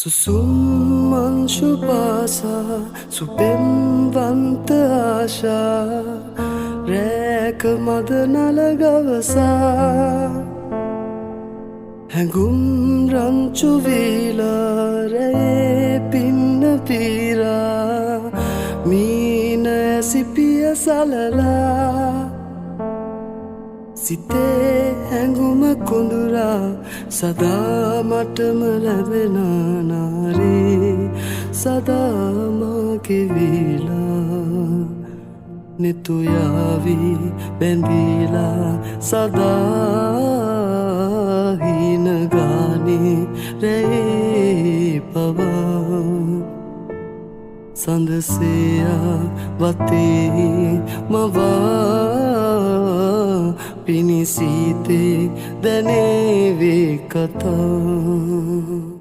Susum anshupasa supemvanta asha rek madanalagavasa hangum ranchu vila re pinna pira meena sipiya salala සිතේ හැඟුම කොඳුරා සදා මටම ලැබෙන නාරේ සදා මාගේ වීලා නිතුයාවි බැඳීලා සදා හීන ගානේ රැයි පවා සඳසයා වතේ මවා පිනිසීතේ දැනේවේ කතා